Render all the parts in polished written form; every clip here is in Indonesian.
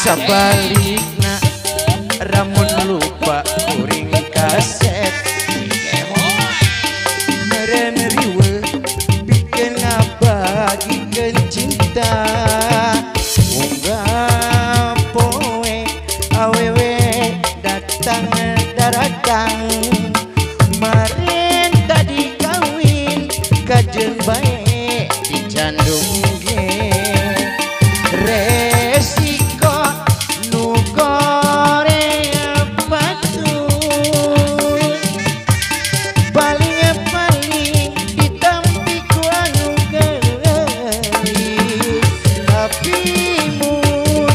sabalikna ramun lupa kuring kaset meren riwe bikin ngabagikeun cinta munggah poe awewe datang daratang maren tadi kawin kajeng bae dicandung ge resiko nu goreng batur paling ditampi ku anu geulis tapi mun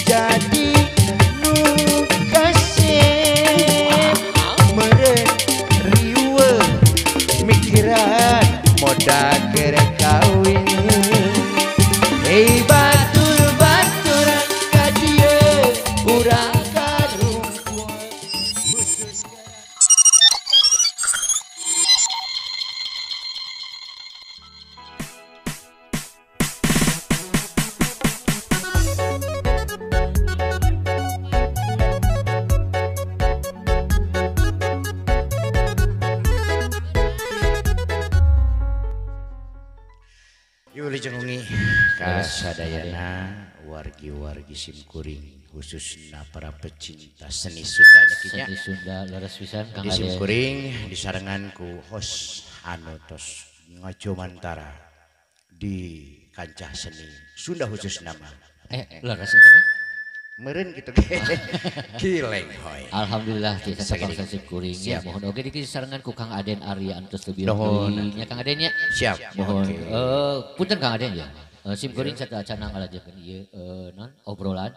jadi nu kasep meureun riweuh mikiran moda keur kawin. Hei batur-batur ka dieu urang karungkul khusus Yuli jengungi kasadayana wargi-wargi simkuring khususnya para pecinta seni Sunda nyakinya. Seni Sunda leres pisan Kang Di Ade. simkuring disarengan ku host anu tos ngajomantara di kancah seni Sunda khusus nama. Leres itu kan? Meureun kitu ge. Kileng hoy. Alhamdulillah kita Sagede. sapang simkuring ya. Siap. Mohon oge disarengan ku Kang Aden Arya antos teu Nuhun. nya Kang Aden nya. Siap. Mohon Oke. punten Kang Aden ya. Simkuring sada acan ngalajekeun ieu non obrolan.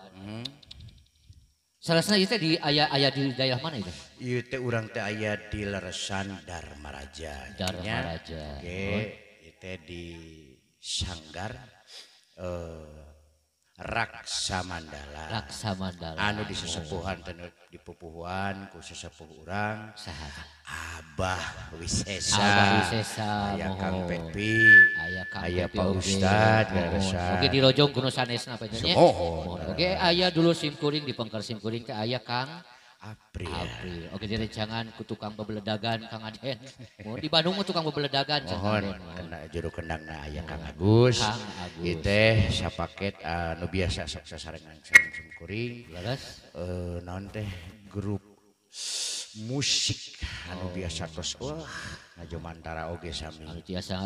Salasna ieu teh di aya di daerah mana itu? Ieu teh urang teh aya di leresan Dharmaraja. Dharmaraja. Oke, ieu teh di Sanggar Raksa Mandala. Raksa Mandala. Anu di sesepuhan teh di pupuhan ku sesepuh urang Saha? Abah Wisesa. Abah Wisesa, Aya Kang mohon. Pepi. Aya Kang Aya Pepi Pak oge. Ustad Mohon. Garesa. Oke di Rojong kuno sanesna panjenengan. Mohon. Oke aya dulu simkuring di Pengker simkuring teh aya Kang April. April. Oke di Recangan ku tukang bebeledagan Kang Aden. Mohon di Bandung mah tukang bebeledagan Kang Mohon Aden. kena juru kendangna aya Kang Agus. Kang Agus. Ieu teh sapaket anu biasa sok sasarengan sareng kuring. Leres. Naon teh grup musik anu biasa tos wah ngajomantara oge sami. Anu biasa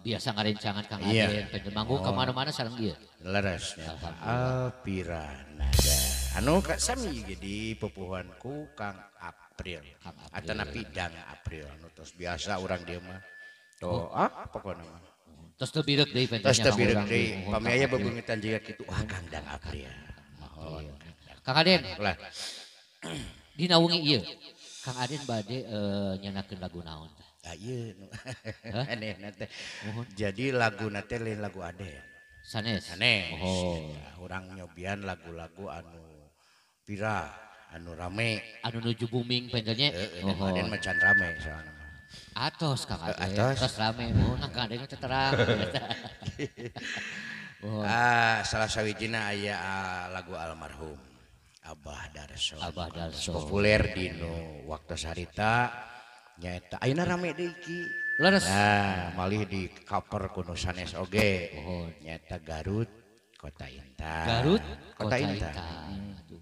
biasa ngarencangan Kang Iya. Aden. Pengen manggung ka mana-mana sareng ieu. Leres nya Alpira Nada. Anu sami ge di pupuhanku Kang April. Kang April. Atana pidang April anu tos biasa urang dieu mah. Oh. Pokona mah. Terus teu birek deui Tos teu birek urang deui. Mohon, Pami Kang aya April. bebeungetan jiga kitu wah Kang Dang April. Mohon. Kang Aden, Lah dina wengi ieu Kang Aden bade nyenakeun lagu naon teh? ieu nu aneh teh. Mohon. Jadi lagu teh lain lagu Aden. Sanes. Aneh. Oh. Urang nyobian lagu-lagu anu pira anu rame. Anu nuju booming penjanya. Oh. Aden macan rame soalna mah. Atos Kang Aden. Atos. Atos rame. Mohon Kang Aden teh terang. Oh, Salah sawijina aya lagu almarhum Abah Darso. Abah Darso. Populer dino waktu sarita nyaeta ayeuna rame deui ki. leres. Nah, malih di cover kuno sanes oge. Mohon. Nyata Garut Kota Intan. Garut Kota Intan. Aduh.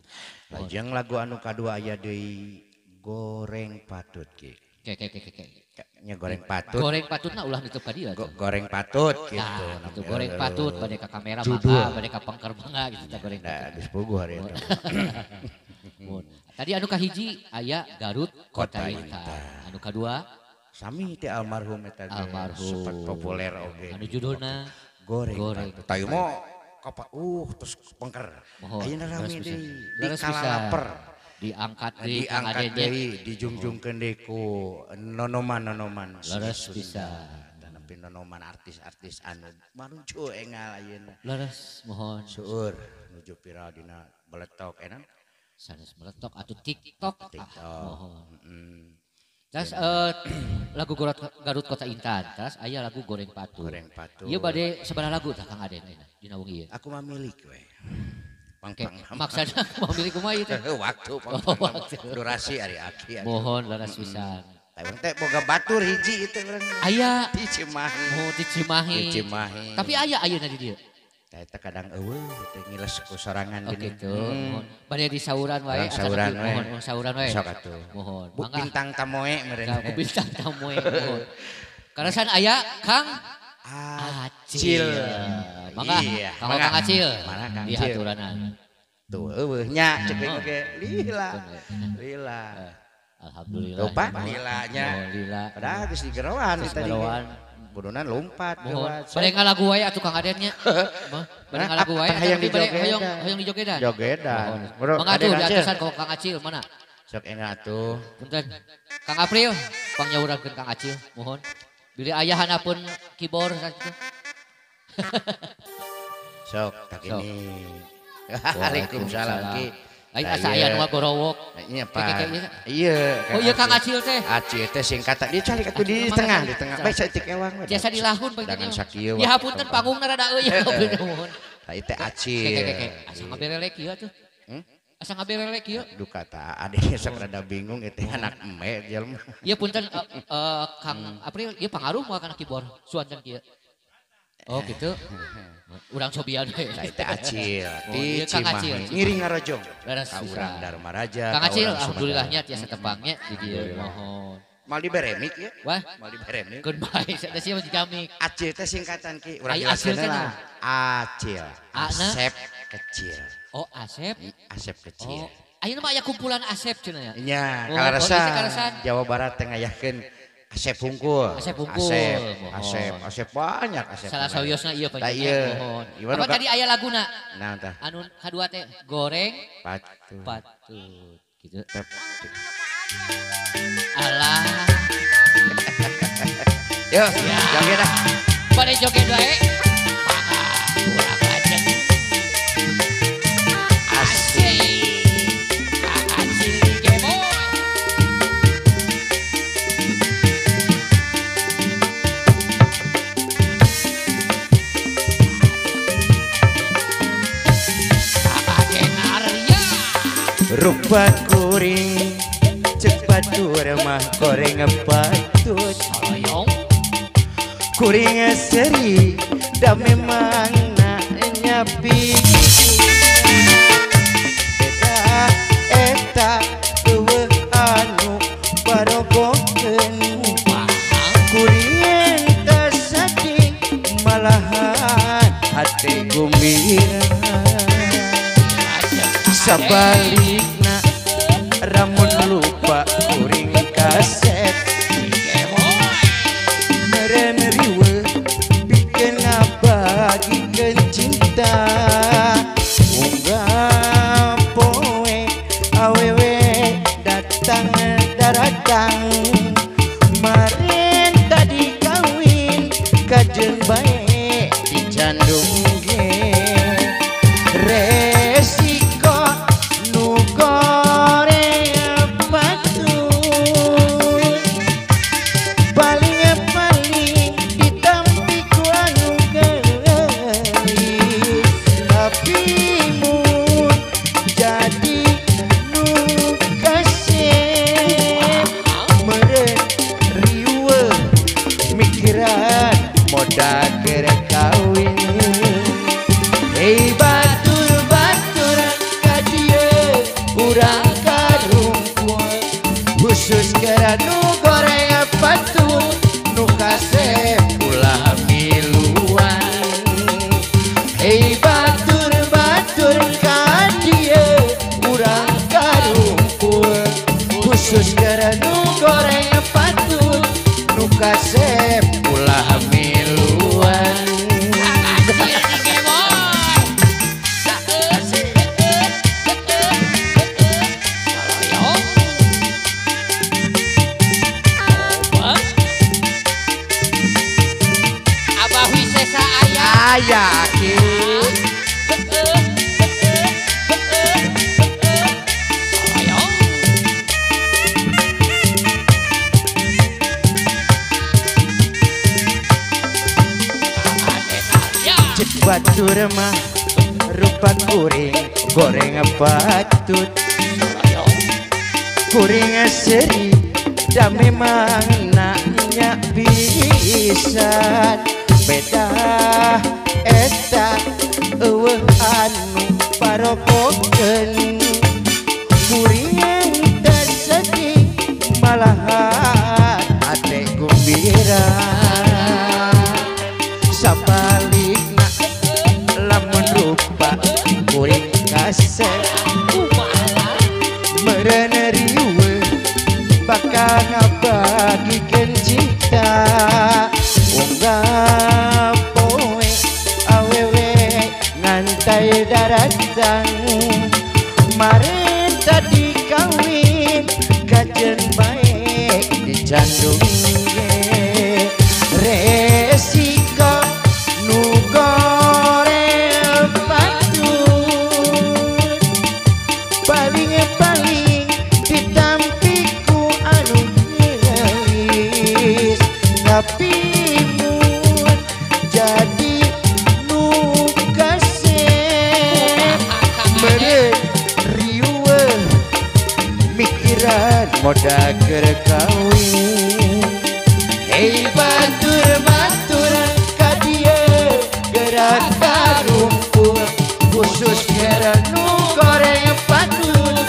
Lajeng lagu anu kadua aya deui Goreng Patut ki. Ke. Nya goreng patut. Goreng patutna ulah nitep ka dieu. Goreng patut gitu. Nah, itu goreng patut bade ka kamera Judul. mangga, bade ka pangker mangga gitu teh goreng Nah, patut. geus puguh hari eta. Mohon. Tadi anu kahiji aya Garut Kota Kota Intan. Intan. Anu kadua Sami teh almarhum eta ge Almarhum. sempat populer oge. anu judulna Goreng. Goreng. Tayu mah kapa terus pengker. Mohon. Ayeuna rame Leres deui. pisan. Di Leres pisan. kalalaper. Diangkat deui Kang Diangkat Aden nya. deui, dijungjungkeun deui ku nonoman-nonoman. Leres pisan. Tapi nonoman artis-artis anu marujo engal ayeuna. Leres mohon Seueur nuju viral dina beletok enak. sanes meletok atuh TikTok. TikTok. Mohon. Mm. Terus lagu Garut Kota Intan, terus aya lagu Goreng Patut. Goreng Patut. Ieu bade sabaraha lagu tah Kang Aden dina wengi ieu? Aku mah milik we. pang-pang. Maksudnya mau milih kumaha ieu teh? Waktu waktu. durasi ari aki. Mohon laras pisan. Tawang teh boga batur hiji itu urang. Aya Di Cimahi. oh di Cimahi. Di Cimahi. Tapi aya ayeuna di dieu. Eta kadang eueuh teh ngiles ku sorangan Oh gini. gitu. Mohon. Bade di sauran wae. Urang sauran wae. Mohon sauran wae. Sok atuh. Mohon. Bu Mangga. bintang tamoe meureun. Ka ku bintang tamu mohon. Karasan aya Kang Acil. Mangga. Iya. Kang Kang Acil. Mana Kang Di Acil? haturanan. Tuh eueuh nya cek oge. Lila. Lila. Alhamdulillah. Lupa lilanya. Oh, lila. Padahal geus digerowan Geus tadi. gerowan. Bodonan lompat. Mohon. Bade ngalagu wae atuh Kang Adennya. Bade ngalagu wae. Hayang dijogedan. Hayang dijogedan. Jogedan. Mangga atuh di atasan ka Kang Acil mana? Sok enggak atuh. Punten. Kang April, pangyawurakeun Kang Acil, mohon. Bilih ayahana pun keyboard sakitu. Sok tak ini. Waalaikumsalam Ki. Lain asa aya nu gorowok. Iya Pak. Iya. Oh iya Kang Acil teh. Acil teh singkatan dia cari atuh di tengah, di tengah. Baik saeutik ewang. Biasa dilahun pagi Dengan sakieu. Ya hapunten panggungna rada eueuh mohon. Tah teh Acil. Asa ngaberelek ieu atuh. Asa ngaberelek ieu. Duka tah ade sok rada bingung eta anak eme jelema. Ieu punten Kang April ieu pangaruh moal kana keyboard suanten kieu. Oh gitu. Urang cobian we. Tah teh Acil Ieu di Kang Acil. Cimahi. Ngiring ngarojong. Laras Ka pisan. urang Dharma Raja. Kang ka Acil urang alhamdulillahnya tiasa tepangnya di dieu mohon. Mal diberemik ya. Wah, Mal diberemik. keun bae sada sia mah digamik. Acil teh singkatan Ki. Urang Ai Acil jelaskeun teh lah. Acil. Ana? Asep kecil. Oh, Asep. Asep kecil. Oh. Ayeuna mah aya kumpulan Asep cenah ya. Iya, Oh, Kalarasan. kondisi Kalarasan. Jawa Barat teh ngayahkeun Asep Hungkul. Asep Hungkul, mohon. Asep banyak Asep. Salah sawiosna ieu Tah panjenengan ieu. mohon. Gimana, Apa Kak? tadi aya laguna? Nah, tah. Anu kadua teh goreng Patu. patut gitu. Tep. Alah, Yuk, Ya. joget dah. bade joget wae. Mangga, ulah lajeng. Asik. Kang Acil Geboy. Kang Aden Arya. Rupa kuring cek batur mah goreng patut. Saloyong. Kuring seri da memang nyapi. Beda eta eueuh anu barogokeun. Kuring teh saking malahan hati gumbira. Sabalikna ramun lupa kuring kaset meren riwe bikin ngabagikeun cinta unggah poe awewe datang daratang maren tadi kawin kajeun bae dicandung ge resiko nu goreng patut paling ditampi ku anu gelis tapi mun jadi nu kasep meureun riweuh mikiran moda keur kawin. Hei batur-batur ka dieu urang karungkul khusus keur nu goreng patut nu kasep ulah miluan. Hei batur-batur ka dieu urang karungkul khusus keur nu goreng patut nu kasep ulah miluan. Abah Wisesa aya. Aya Ki. Cek batur mah rupa kuring goreng patut kuring seri dan memang naknya bisa beda eta eueuh anu parokokeun kuring teu sedih malahan ate gembira sabalikna lamun rupa kuring kase meureun riweuh bakal ngabagikeun cinta unggah poe awewe ngantai daratan maren tadi kawin kajen bae dicandung ge resiko nu goreng patut paling ditampiku anu ngelis tapi mun jadi nu kasih meureun riweuh mikiran moda keur kawin hei batur ka dieu gerak karumpul khusus keur nu goreng patut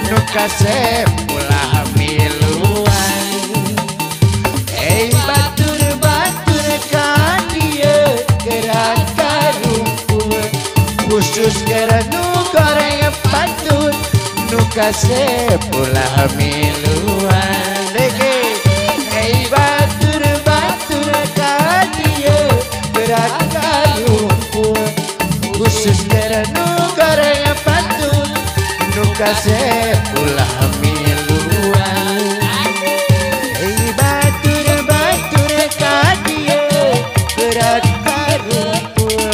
nu kasep ulah miluan hei batur ka dieu gerak karumpul khusus keur nu goreng patut nu kasep ulah miluan lege hei batur ka dieu gerak karumpul khusus keur nu goreng patut nu kasep ulah miluan hei batur ka dieu gerak karumpul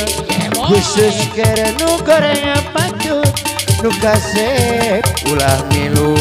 khusus keur nu goreng patut nu kasep ulah miluan